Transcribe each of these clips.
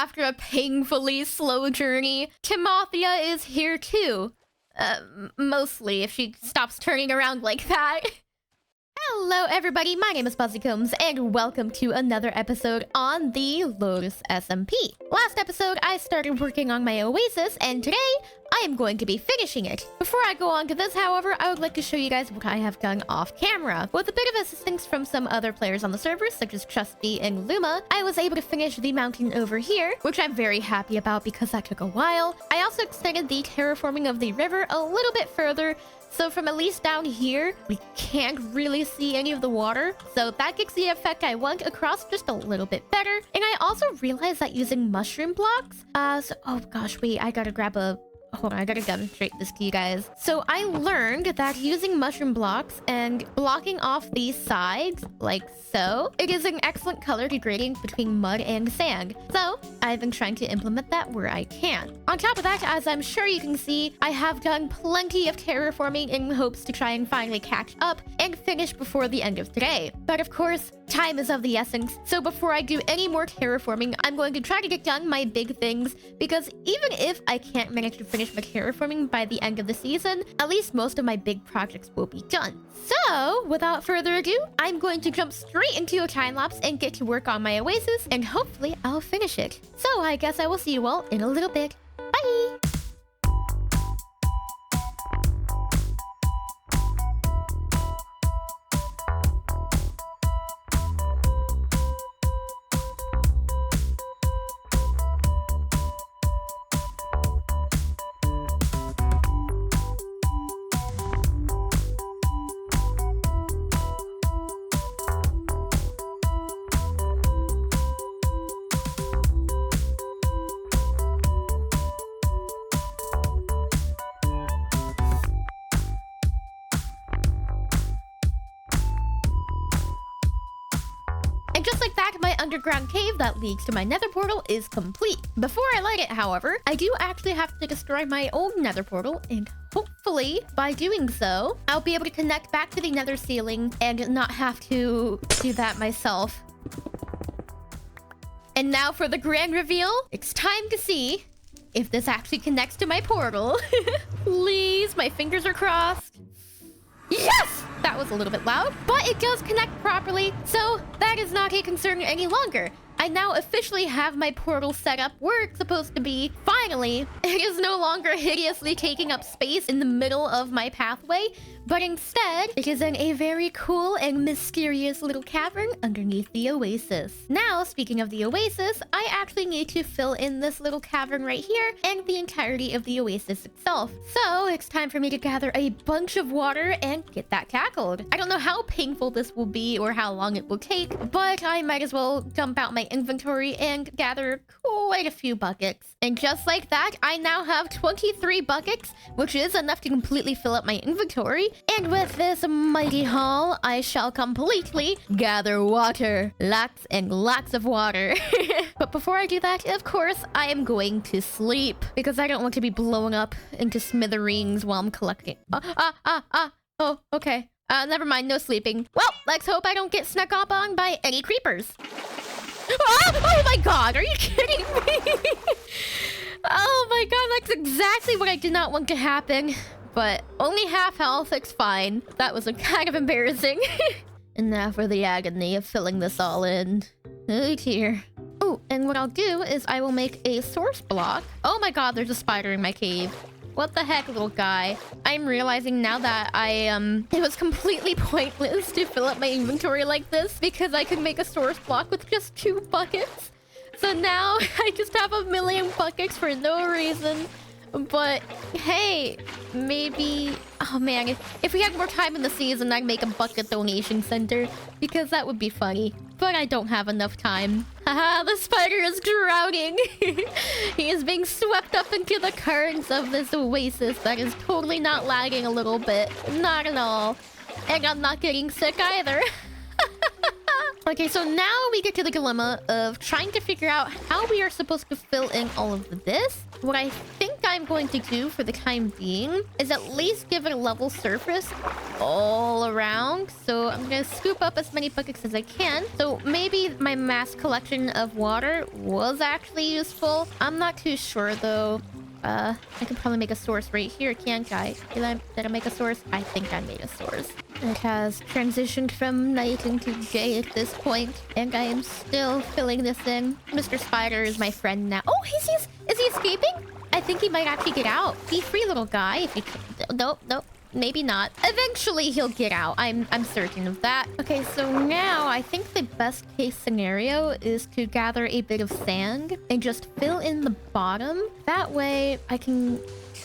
after a painfully slow journey. Tim Moth Hee is here too. Mostly, if she stops turning around like that. Hello everybody, my name is buzzycombs, and welcome to another episode on the Lotus SMP. Last episode, I started working on my Oasis, and today, I am going to be finishing it. Before I go on to this, however, I would like to show you guys what I have done off camera. With a bit of assistance from some other players on the server, such as Trusty and Luma, I was able to finish the mountain over here, which I'm very happy about because that took a while. I also extended the terraforming of the river a little bit further, so from at least down here, we can't really see any of the water. So that gets the effect I want across just a little bit better. And I also realized that using mushroom blocks, oh gosh, wait, I gotta grab a... Hold on, I gotta demonstrate this to you guys. So I learned that using mushroom blocks and blocking off these sides, like so, it is an excellent color degrading between mud and sand. So I've been trying to implement that where I can. On top of that, as I'm sure you can see, I have done plenty of terraforming in hopes to try and finally catch up and finish before the end of today. But of course, time is of the essence. So before I do any more terraforming, I'm going to try to get done my big things, because even if I can't manage to finish my terraforming by the end of the season, at least most of my big projects will be done. So without further ado, I'm going to jump straight into a time lapse and get to work on my Oasis, and hopefully I'll finish it. So I guess I will see you all in a little bit. Bye! And just like that, my underground cave that leads to my nether portal is complete. Before I light it, however, I do actually have to destroy my old nether portal, and hopefully, by doing so, I'll be able to connect back to the nether ceiling and not have to do that myself. And now for the grand reveal. It's time to see if this actually connects to my portal. Please, my fingers are crossed. Yes! That was a little bit loud, but it does connect properly, so that is not a concern any longer. I now officially have my portal set up where it's supposed to be. Finally, it is no longer hideously taking up space in the middle of my pathway, but instead, it is in a very cool and mysterious little cavern underneath the Oasis. Now, speaking of the Oasis, I actually need to fill in this little cavern right here and the entirety of the Oasis itself. So, it's time for me to gather a bunch of water and get that tackled. I don't know how painful this will be or how long it will take, but I might as well dump out my inventory and gather quite a few buckets. And just like that, I now have 23 buckets, which is enough to completely fill up my inventory. And with this mighty haul, I shall completely gather water. Lots and lots of water. But before I do that, of course, I am going to sleep, because I don't want to be blown up into smithereens while I'm collecting. Oh, okay. Never mind, no sleeping. Well, let's hope I don't get snuck up on by any creepers. Oh my god, are you kidding me? Oh my god, that's exactly what I did not want to happen. But only half health, it's fine. That was kind of embarrassing. And now for the agony of filling this all in. Oh dear. Oh, and what I'll do is I will make a source block. Oh my god, there's a spider in my cave. What the heck, little guy? I'm realizing now that it was completely pointless to fill up my inventory like this, because I could make a source block with just 2 buckets. So now I just have a million buckets for no reason. But hey, maybe... Oh man, if we had more time in the season, I'd make a bucket donation center, because that would be funny. But I don't have enough time. Haha, the spider is drowning. He is being swept up into the currents of this oasis that is totally not lagging a little bit. Not at all. And I'm not getting sick either. Okay, so now we get to the dilemma of trying to figure out how we are supposed to fill in all of this. What I think I'm going to do for the time being is at least give it a level surface all around. So I'm gonna scoop up as many buckets as I can. So maybe my mass collection of water was actually useful. I'm not too sure though. I can probably make a source right here, can't I? Did I make a source? I think I made a source. It has transitioned from night into day at this point, and I am still filling this in. Mr. Spider is my friend now. Oh, is he escaping? I think he might actually get out. Be free, little guy. If you nope. Maybe not. Eventually he'll get out. I'm certain of that. Okay, so now I think the best case scenario is to gather a bit of sand and just fill in the bottom. That way I can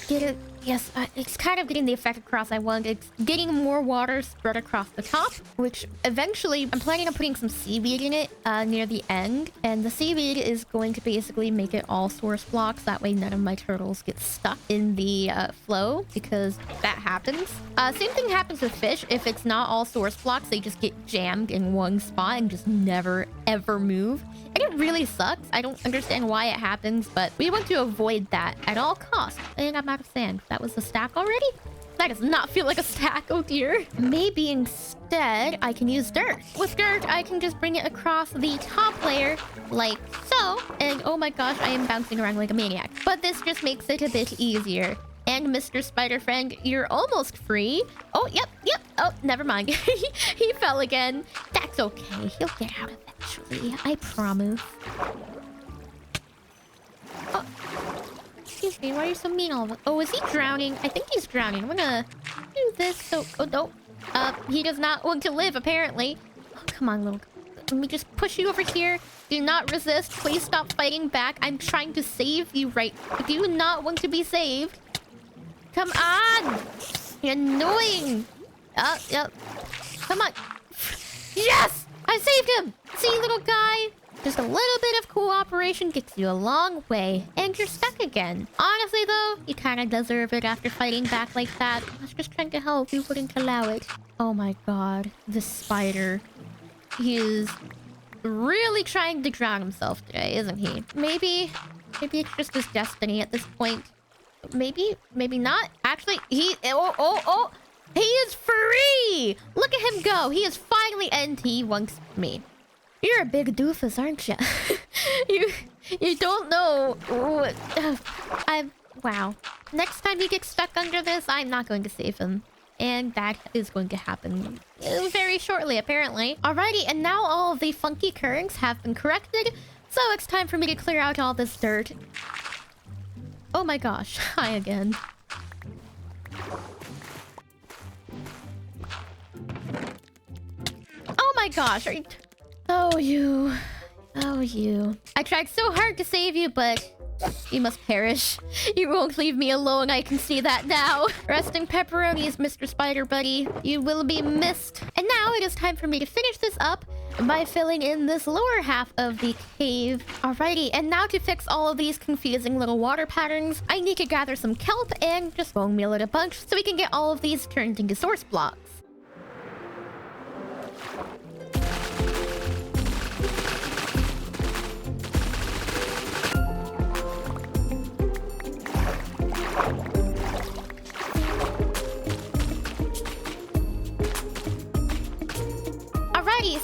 get it. Yes, it's kind of getting the effect across I want. It's getting more water spread across the top, which eventually I'm planning on putting some seaweed in it near the end. And the seaweed is going to basically make it all source blocks. That way none of my turtles get stuck in the flow, because that happens. Same thing happens with fish. If it's not all source blocks, they just get jammed in one spot and just never, ever move. And it really sucks. I don't understand why it happens, but we want to avoid that at all costs. And I'm out of sand. That was a stack already? That does not feel like a stack, oh dear. Maybe instead I can use dirt. With dirt, I can just bring it across the top layer like so. And oh my gosh, I am bouncing around like a maniac. But this just makes it a bit easier. And Mr. Spider Friend, you're almost free. Oh, yep. Oh, never mind. He fell again. That's okay. He'll get out eventually. I promise. Oh. Excuse me, why are you so mean all of it? Oh, is he drowning? I think he's drowning. I'm gonna do this so... Oh, no. He does not want to live, apparently. Oh, come on, little... Let me just push you over here. Do not resist. Please stop fighting back. I'm trying to save you right... Do you not want to be saved? Come on! You're annoying! Yep. Come on. Yes! I saved him! See, little guy? Just a little bit of cooperation gets you a long way. And you're stuck again. Honestly, though, you kind of deserve it after fighting back like that. I was just trying to help. You wouldn't allow it. Oh my god. This spider. He is really trying to drown himself today, isn't he? Maybe it's just his destiny at this point. Maybe not. Actually, he is free. Look at him go. He is finally, and he wants me. You're a big doofus, aren't you? you don't know. Wow. Next time he gets stuck under this, I'm not going to save him. And that is going to happen very shortly, apparently. Alrighty, and now all of the funky currents have been corrected. So it's time for me to clear out all this dirt. Oh my gosh. Hi again. Oh my gosh. Oh, you. I tried so hard to save you, but you must perish. You won't leave me alone. I can see that now. Resting pepperonis, Mr. Spider Buddy. You will be missed. And now it is time for me to finish this up by filling in this lower half of the cave. Alrighty, and now to fix all of these confusing little water patterns, I need to gather some kelp and just bone meal it a bunch so we can get all of these turned into source blocks.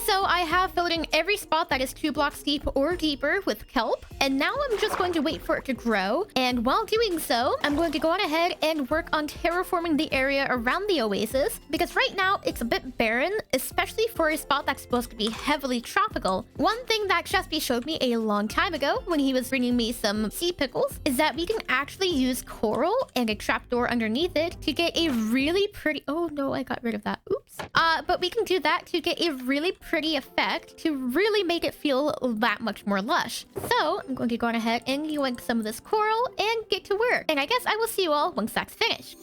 So I have filled in every spot that is 2 blocks deep or deeper with kelp. And now I'm just going to wait for it to grow. And while doing so, I'm going to go on ahead and work on terraforming the area around the oasis. Because right now, it's a bit barren, especially for a spot that's supposed to be heavily tropical. One thing that Chespy showed me a long time ago when he was bringing me some sea pickles is that we can actually use coral and a trapdoor underneath it to get a really pretty... Oh no, I got rid of that. Oops. But we can do that to get a really pretty effect to really make it feel that much more lush. So I'm going to go on ahead and yoink some of this coral and get to work. And I guess I will see you all once that's finished.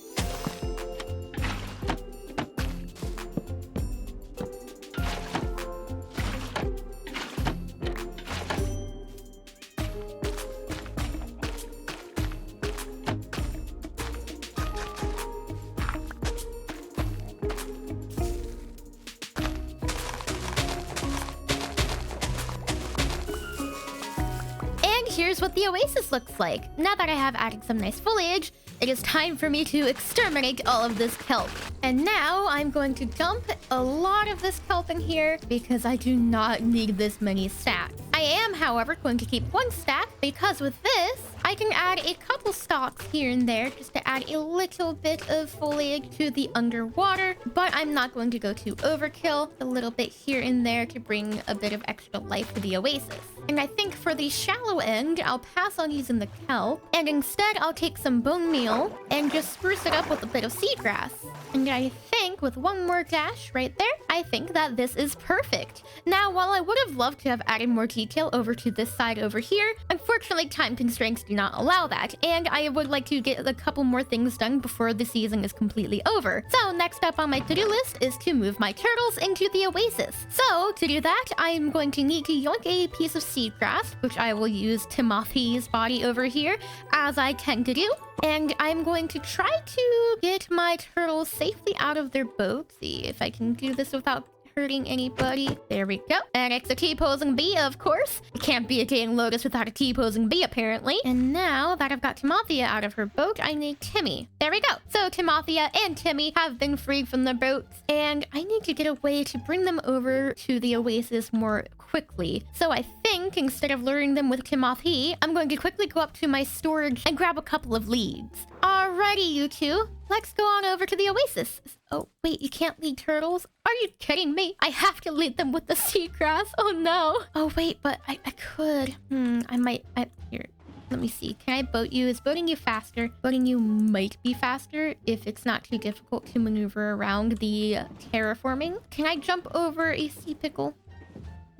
here's what the oasis looks like. Now that I have added some nice foliage, it is time for me to exterminate all of this kelp. And now I'm going to dump a lot of this kelp in here because I do not need this many stacks. I am, however, going to keep one stack because with this, I can add a couple stalks here and there just to add a little bit of foliage to the underwater, but I'm not going to go too overkill. A little bit here and there to bring a bit of extra life to the oasis. And I think for the shallow end, I'll pass on using the kelp, and instead I'll take some bone meal and just spruce it up with a bit of seagrass. And I think with one more dash right there, I think that this is perfect. Now, while I would have loved to have added more detail over to this side over here, unfortunately time constraints do not allow that, and I would like to get a couple more things done before the season is completely over. So next up on my to-do list is to move my turtles into the oasis. So to do that, I'm going to need to yoink a piece of seagrass, which I will use Tim Moth Hee's body over here, as I tend to do. And I'm going to try to get my turtles safely out of their boat. See if I can do this without hurting anybody. There we go. And it's a T-posing bee, of course. It can't be a dang Lotus without a T-posing bee, apparently. And now that I've got Timothea out of her boat, I need Timmy. There we go. So Timothea and Timmy have been freed from their boats, and I need to get a way to bring them over to the oasis more quickly. So I think instead of luring them with Tim Moth Hee, I'm going to quickly go up to my storage and grab a couple of leads. Alrighty, you two. Let's go on over to the oasis. Oh, wait, you can't lead turtles? Are you kidding me? I have to lead them with the seagrass. Oh, no. Oh, wait, but I could. Here, let me see. Can I boat you? Is boating you faster? Boating you might be faster if it's not too difficult to maneuver around the terraforming. Can I jump over a sea pickle?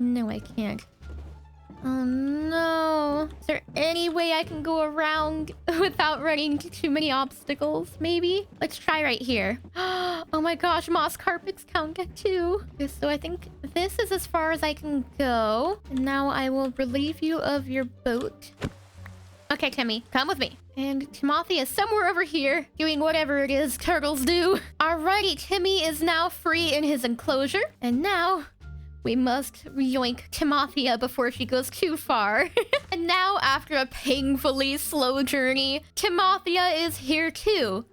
No, I can't. Oh no. Is there any way I can go around without running into too many obstacles, maybe? Let's try right here. Oh my gosh, moss carpets count at 2. Okay, so I think this is as far as I can go. And now I will relieve you of your boat. Okay, Timmy, come with me. And Timothy is somewhere over here doing whatever it is turtles do. Alrighty, Timmy is now free in his enclosure. And now we must yoink Timothea before she goes too far. And now, after a painfully slow journey, Timothea is here too.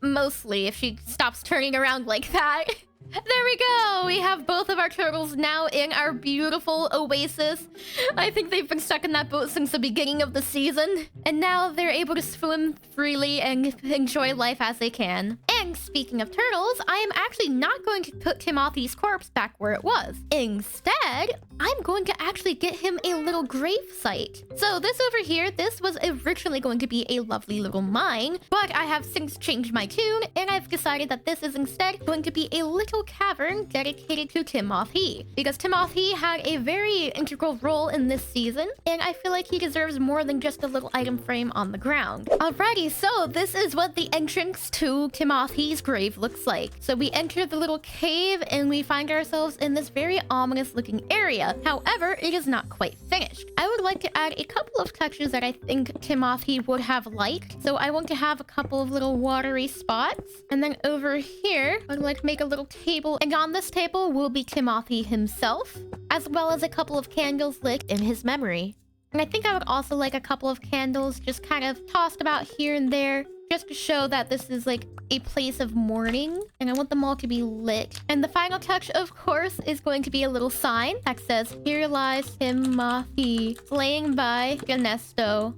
Mostly, if she stops turning around like that. There we go! We have both of our turtles now in our beautiful oasis. I think they've been stuck in that boat since the beginning of the season. And now they're able to swim freely and enjoy life as they can. And speaking of turtles, I am actually not going to put Timothy's corpse back where it was. Instead, I'm going to actually get him a little gravesite. So this over here, this was originally going to be a lovely little mine, but I have since changed my tune, and I've decided that this is instead going to be a little cavern dedicated to Tim Moth Hee, because Tim Moth Hee had a very integral role in this season, and I feel like he deserves more than just a little item frame on the ground. Alrighty, so this is what the entrance to Tim Moth Hee's grave looks like. So we enter the little cave and we find ourselves in this very ominous looking area. However, it is not quite finished. I would like to add a couple of touches that I think Tim Moth Hee would have liked. So I want to have a couple of little watery spots. And then over here, I'd like to make a little table. And on this table will be Tim Moth Hee himself, as well as a couple of candles lit in his memory. And I think I would also like a couple of candles just kind of tossed about here and there, just to show that this is like a place of mourning, and I want them all to be lit. And the final touch, of course, is going to be a little sign that says, "Here lies Tim Moth Hee, slain by Ganesto."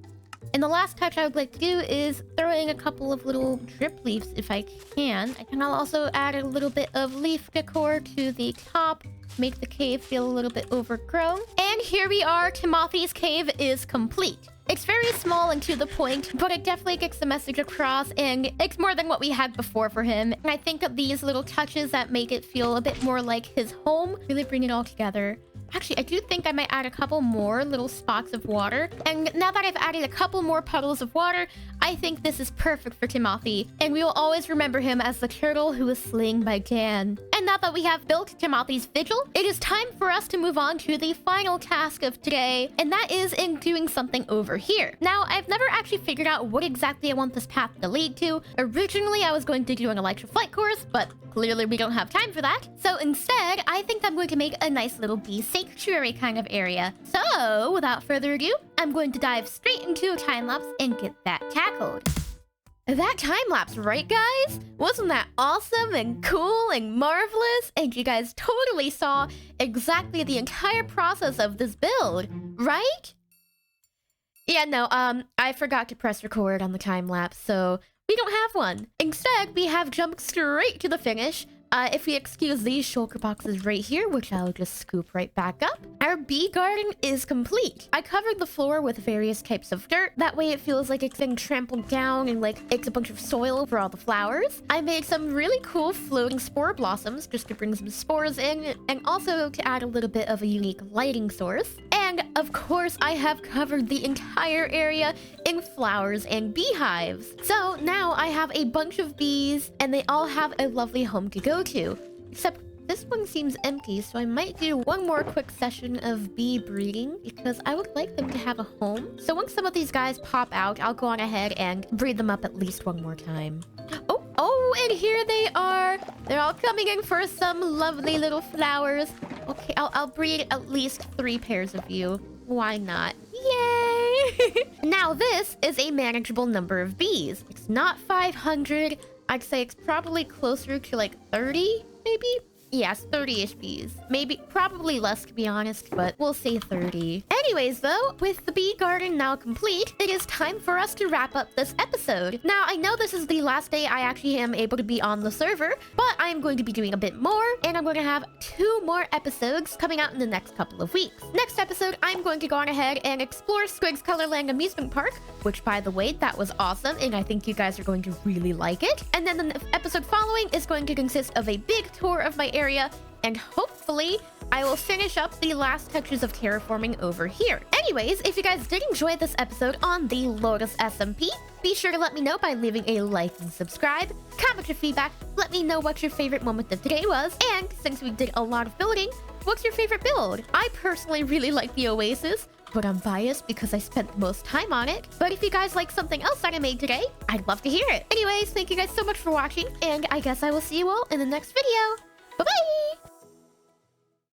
And the last touch I would like to do is throw in a couple of little drip leaves if I can. And I'll also add a little bit of leaf decor to the top, make the cave feel a little bit overgrown. And here we are, Timothy's cave is complete. It's very small and to the point, but it definitely gets the message across, and it's more than what we had before for him. And I think that these little touches that make it feel a bit more like his home really bring it all together. Actually, I do think I might add a couple more little spots of water. And now that I've added a couple more puddles of water, I think this is perfect for Timothy. And we will always remember him as the turtle who was slain by Dan. And now that we have built Tim Moth Hee's Vigil, it is time for us to move on to the final task of today, and that is in doing something over here. Now, I've never actually figured out what exactly I want this path to lead to. Originally, I was going to do an electric flight course, but clearly we don't have time for that. So instead, I think I'm going to make a nice little bee sanctuary kind of area. So without further ado, I'm going to dive straight into a time lapse and get that tackled. That time lapse, right guys? Wasn't that awesome and cool and marvelous? And you guys totally saw exactly the entire process of this build, right? Yeah, no, I forgot to press record on the time lapse, so we don't have one. Instead, we have jumped straight to the finish. If we excuse these shulker boxes right here, which I'll just scoop right back up, our bee garden is complete. I covered the floor with various types of dirt. That way it feels like it's been trampled down and like it's a bunch of soil for all the flowers. I made some really cool floating spore blossoms just to bring some spores in and also to add a little bit of a unique lighting source. And of course, I have covered the entire area in flowers and beehives. So now I have a bunch of bees and they all have a lovely home to go to. Except this one seems empty, so I might do one more quick session of bee breeding because I would like them to have a home. So once some of these guys pop out, I'll go on ahead and breed them up at least one more time. Oh, and here they are. They're all coming in for some lovely little flowers. Okay, I'll breed at least 3 pairs of you. Why not? Yay! Now this is a manageable number of bees. It's not 500. I'd say it's probably closer to like 30, maybe? Yes, 30-ish bees. Maybe, probably less to be honest, but we'll say 30. Anyways though, with the bee garden now complete, it is time for us to wrap up this episode. Now, I know this is the last day I actually am able to be on the server, but I'm going to be doing a bit more, and I'm going to have 2 more episodes coming out in the next couple of weeks. Next episode, I'm going to go on ahead and explore Squig's Colorland Amusement Park, which by the way, that was awesome, and I think you guys are going to really like it. And then the episode following is going to consist of a big tour of my area, and hopefully I will finish up the last touches of terraforming over here. Anyways, if you guys did enjoy this episode on the Lotus SMP, be sure to let me know by leaving a like and subscribe. Comment your feedback, let me know what your favorite moment of today was, and since we did a lot of building, what's your favorite build? I personally really like the Oasis, but I'm biased because I spent the most time on it. But if you guys like something else that I made today, I'd love to hear it. Anyways, thank you guys so much for watching, and I guess I will see you all in the next video. Bye-bye!